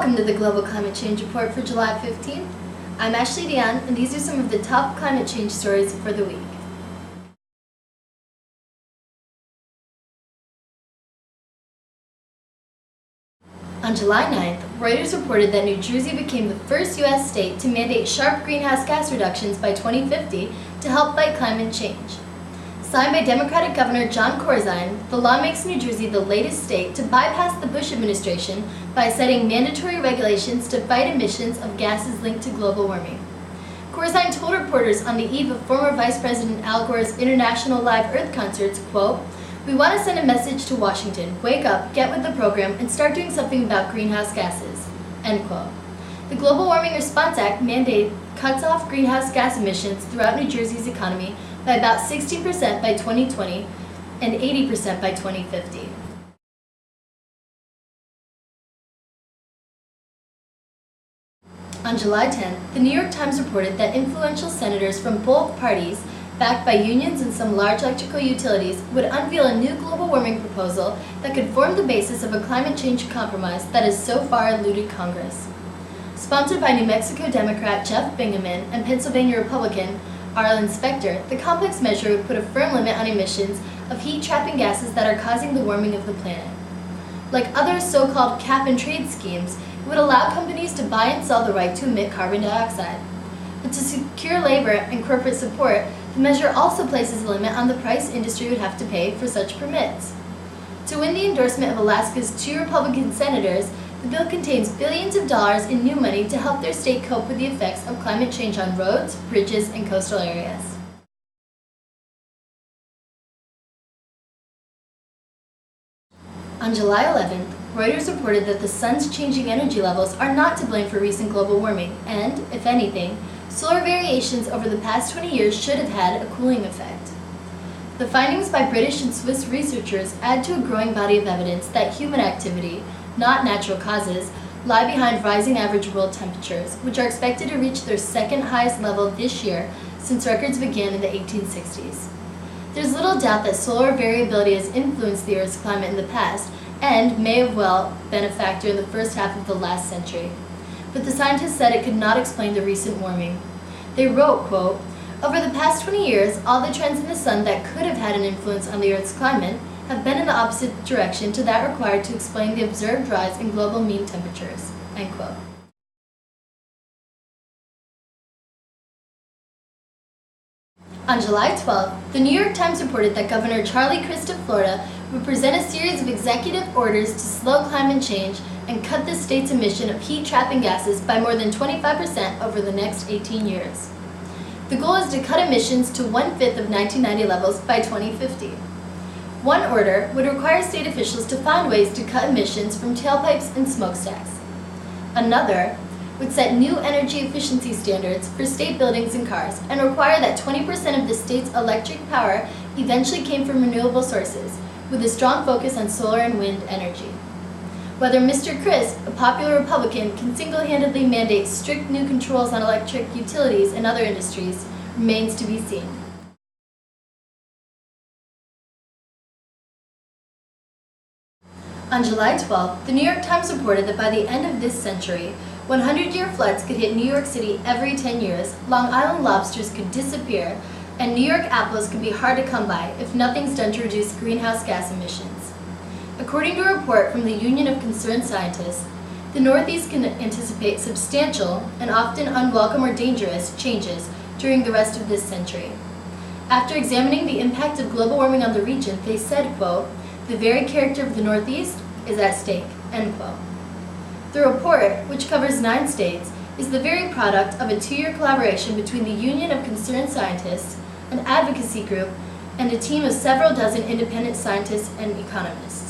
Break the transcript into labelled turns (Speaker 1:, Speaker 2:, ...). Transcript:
Speaker 1: Welcome to the Global Climate Change Report for July 15th. I'm Ashley Dion, and these are some of the top climate change stories for the week. On July 9th, Reuters reported that New Jersey became the first U.S. state to mandate sharp greenhouse gas reductions by 2050 to help fight climate change. Signed by Democratic Governor Jon Corzine, the law makes New Jersey the latest state to bypass the Bush administration by setting mandatory regulations to fight emissions of gases linked to global warming. Corzine told reporters on the eve of former Vice President Al Gore's International Live Earth concerts, quote, "We want to send a message to Washington, wake up, get with the program, and start doing something about greenhouse gases," end quote. The Global Warming Response Act mandate cuts off greenhouse gas emissions throughout New Jersey's economy by about 60% by 2020 and 80% by 2050. On July 10th, the New York Times reported that influential senators from both parties, backed by unions and some large electrical utilities, would unveil a new global warming proposal that could form the basis of a climate change compromise that has so far eluded Congress. Sponsored by New Mexico Democrat Jeff Bingaman and Pennsylvania Republican Arlen Specter, the complex measure would put a firm limit on emissions of heat-trapping gases that are causing the warming of the planet. Like other so-called cap-and-trade schemes, it would allow companies to buy and sell the right to emit carbon dioxide. But to secure labor and corporate support, the measure also places a limit on the price industry would have to pay for such permits. To win the endorsement of Alaska's 2 Republican senators, the bill contains billions of dollars in new money to help their state cope with the effects of climate change on roads, bridges, and coastal areas. On July 11th, Reuters reported that the sun's changing energy levels are not to blame for recent global warming, and, if anything, solar variations over the past 20 years should have had a cooling effect. The findings by British and Swiss researchers add to a growing body of evidence that human activity, not natural causes, lie behind rising average world temperatures, which are expected to reach their second highest level this year since records began in the 1860s. There's little doubt that solar variability has influenced the Earth's climate in the past and may have well been a factor in the first half of the last century. But the scientists said it could not explain the recent warming. They wrote, quote, "Over the past 20 years, all the trends in the sun that could have had an influence on the Earth's climate have been in the opposite direction to that required to explain the observed rise in global mean temperatures," end quote. On July 12th, the New York Times reported that Governor Charlie Crist of Florida would present a series of executive orders to slow climate change and cut the state's emission of heat-trapping gases by more than 25% over the next 18 years. The goal is to cut emissions to 1/5 of 1990 levels by 2050. One order would require state officials to find ways to cut emissions from tailpipes and smokestacks. Another would set new energy efficiency standards for state buildings and cars and require that 20% of the state's electric power eventually came from renewable sources, with a strong focus on solar and wind energy. Whether Mr. Crist, a popular Republican, can single-handedly mandate strict new controls on electric utilities and other industries remains to be seen. On July 12th, the New York Times reported that by the end of this century, 100-year floods could hit New York City every 10 years, Long Island lobsters could disappear, and New York apples could be hard to come by if nothing's done to reduce greenhouse gas emissions. According to a report from the Union of Concerned Scientists, the Northeast can anticipate substantial and often unwelcome or dangerous changes during the rest of this century. After examining the impact of global warming on the region, they said, quote, "The very character of the Northeast is at stake," end quote. The report, which covers 9 states, is the very product of a 2-year collaboration between the Union of Concerned Scientists, an advocacy group, and a team of several dozen independent scientists and economists.